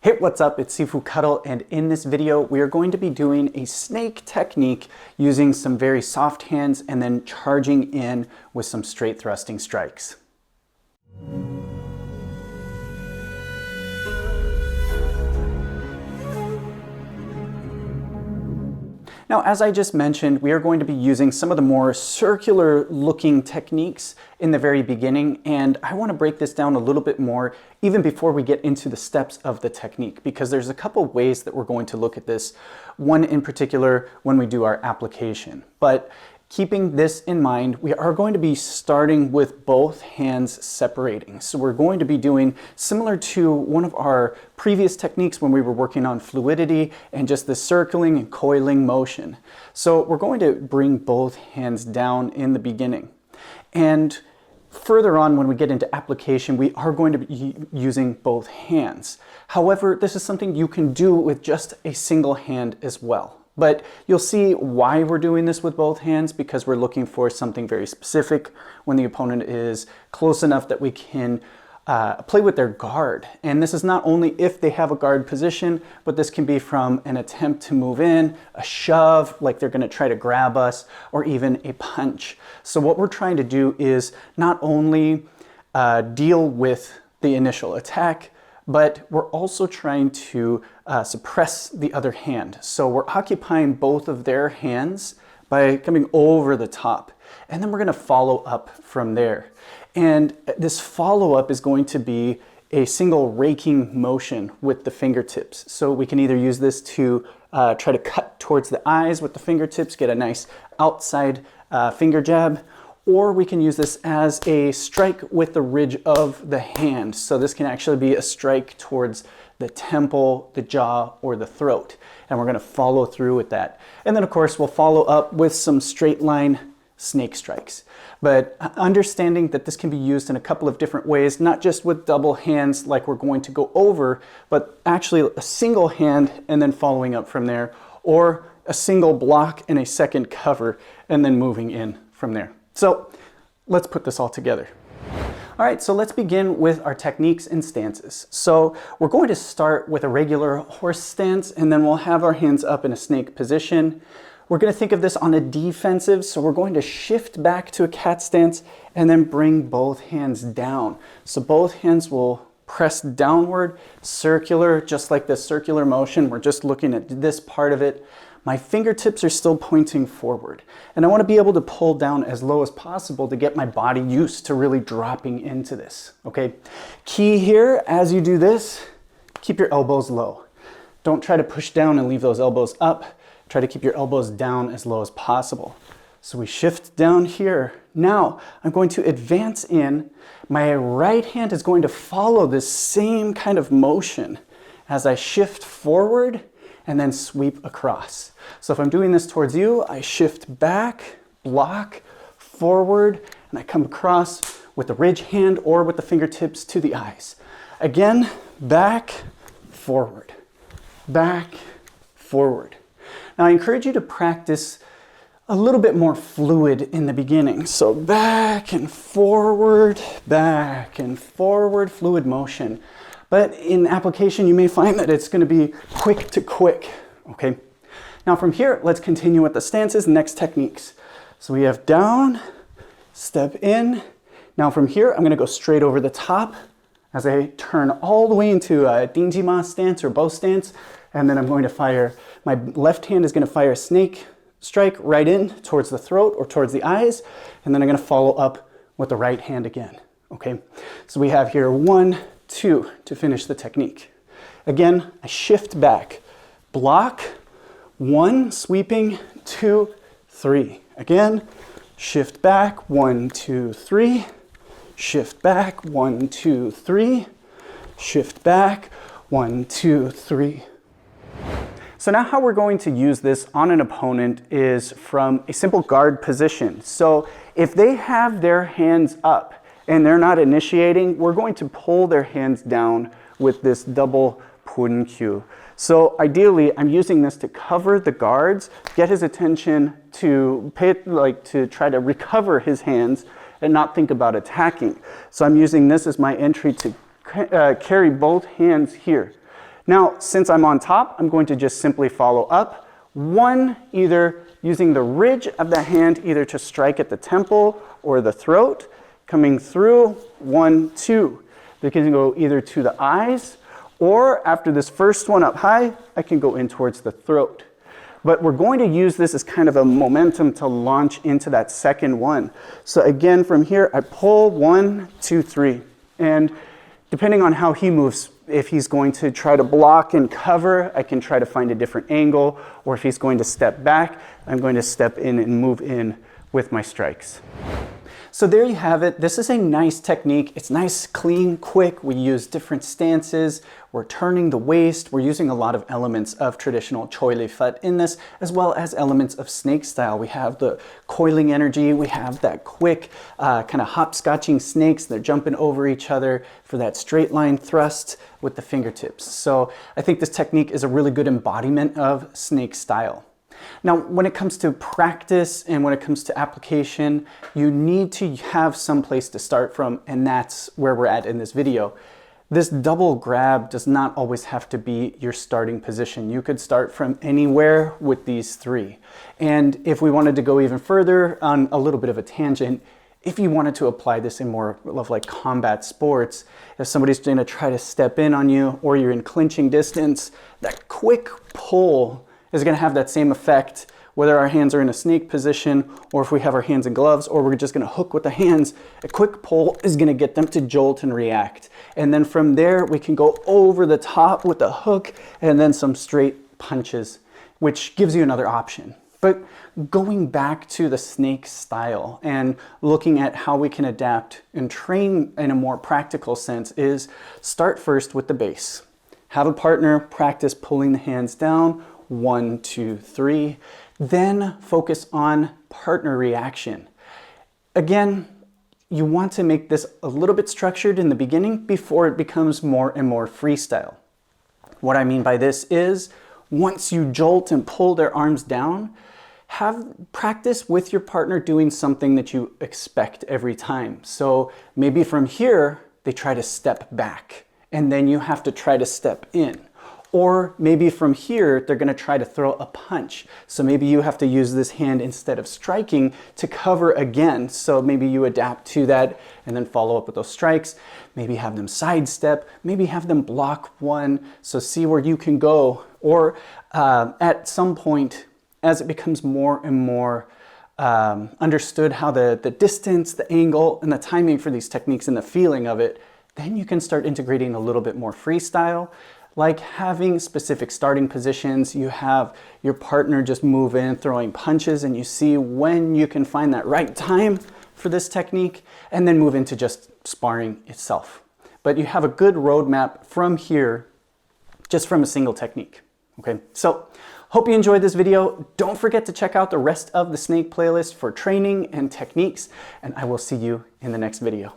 Hey, what's up? It's Sifu Kuttel, and in this video we are going to be doing a snake technique using some very soft hands and then charging in with some straight thrusting strikes. Now, as I just mentioned, we are going to be using some of the more circular looking techniques in the very beginning, and I want to break this down a little bit more even before we get into the steps of the technique, because there's a couple ways that we're going to look at this, one in particular when we do our application. But keeping this in mind, we are going to be starting with both hands separating. So we're going to be doing similar to one of our previous techniques when we were working on fluidity and just the circling and coiling motion. So we're going to bring both hands down in the beginning. And further on, when we get into application, we are going to be using both hands. However, this is something you can do with just a single hand as well. But you'll see why we're doing this with both hands, because we're looking for something very specific when the opponent is close enough that we can play with their guard. And this is not only if they have a guard position, but this can be from an attempt to move in, a shove, like they're gonna try to grab us, or even a punch. So what we're trying to do is not only deal with the initial attack, but we're also trying to suppress the other hand. So we're occupying both of their hands by coming over the top, and then we're going to follow up from there. And this follow-up is going to be a single raking motion with the fingertips. So we can either use this to try to cut towards the eyes with the fingertips, get a nice outside finger jab, or we can use this as a strike with the ridge of the hand. So this can actually be a strike towards the temple, the jaw, or the throat. And we're gonna follow through with that. And then of course, we'll follow up with some straight line snake strikes. But understanding that this can be used in a couple of different ways, not just with double hands like we're going to go over, but actually a single hand and then following up from there, or a single block and a second cover and then moving in from there. So let's put this all together. All right, so let's begin with our techniques and stances. So we're going to start with a regular horse stance, and then we'll have our hands up in a snake position. We're going to think of this on a defensive, so we're going to shift back to a cat stance and then bring both hands down. So both hands will press downward, circular, just like this circular motion. We're just looking at this part of it. My fingertips are still pointing forward, and I want to be able to pull down as low as possible to get my body used to really dropping into this, okay? Key here, as you do this, keep your elbows low. Don't try to push down and leave those elbows up. Try to keep your elbows down as low as possible. So we shift down here. Now, I'm going to advance in. My right hand is going to follow this same kind of motion as I shift forward and then sweep across. So if I'm doing this towards you, I shift back, block, forward, and I come across with the ridge hand or with the fingertips to the eyes. Again, back, forward, back, forward. Now I encourage you to practice a little bit more fluid in the beginning. So back and forward, fluid motion. But in application, you may find that it's going to be quick to quick, okay? Now from here, let's continue with the stances, next techniques. So we have down, step in. Now from here, I'm going to go straight over the top as I turn all the way into a dingjima stance or bow stance. And then I'm going to fire, my left hand is going to fire a snake strike right in towards the throat or towards the eyes. And then I'm going to follow up with the right hand again, okay? So we have here 1, 2 to finish the technique. Again, I shift back, block, 1, sweeping, 2, 3. Again, shift back, 1, 2, 3. Shift back, 1, 2, 3. Shift back, 1, 2, 3. So now how we're going to use this on an opponent is from a simple guard position. So if they have their hands up and they're not initiating, we're going to pull their hands down with this double punkyu. So ideally, I'm using this to cover the guards, get his attention to to try to recover his hands and not think about attacking. So I'm using this as my entry to carry both hands here. Now, since I'm on top, I'm going to just simply follow up. One, either using the ridge of the hand either to strike at the temple or the throat, coming through, 1, 2. They can go either to the eyes, or after this first one up high, I can go in towards the throat. But we're going to use this as kind of a momentum to launch into that second one. So again, from here, I pull 1, 2, 3. And depending on how he moves, if he's going to try to block and cover, I can try to find a different angle. Or if he's going to step back, I'm going to step in and move in with my strikes. So there you have it. This is a nice technique. It's nice, clean, quick. We use different stances. We're turning the waist. We're using a lot of elements of traditional Choi Li Fut in this, as well as elements of snake style. We have the coiling energy. We have that quick kind of hopscotching snakes. They're jumping over each other for that straight line thrust with the fingertips. So I think this technique is a really good embodiment of snake style. Now, when it comes to practice and when it comes to application, you need to have some place to start from, and that's where we're at in this video. This double grab does not always have to be your starting position. You could start from anywhere with these three. And if we wanted to go even further on a little bit of a tangent, if you wanted to apply this in more of like combat sports, if somebody's going to try to step in on you or you're in clinching distance, that quick pull is going to have that same effect whether our hands are in a snake position or if we have our hands in gloves or we're just going to hook with the hands. A quick pull is going to get them to jolt and react. And then from there we can go over the top with the hook and then some straight punches, which gives you another option. But going back to the snake style and looking at how we can adapt and train in a more practical sense is start first with the base. Have a partner practice pulling the hands down, 1, 2, 3. Then focus on partner reaction. Again, you want to make this a little bit structured in the beginning before it becomes more and more freestyle. What I mean by this is once you jolt and pull their arms down, have practice with your partner doing something that you expect every time. So maybe from here, they try to step back and then you have to try to step in. Or maybe from here, they're going to try to throw a punch. So maybe you have to use this hand instead of striking to cover again. So maybe you adapt to that and then follow up with those strikes. Maybe have them sidestep. Maybe have them block one. So see where you can go. Or at some point, as it becomes more and more understood how the distance, the angle, and the timing for these techniques and the feeling of it, then you can start integrating a little bit more freestyle. Like having specific starting positions, you have your partner just move in, throwing punches, and you see when you can find that right time for this technique, and then move into just sparring itself. But you have a good roadmap from here, just from a single technique. Okay, so hope you enjoyed this video. Don't forget to check out the rest of the snake playlist for training and techniques, and I will see you in the next video.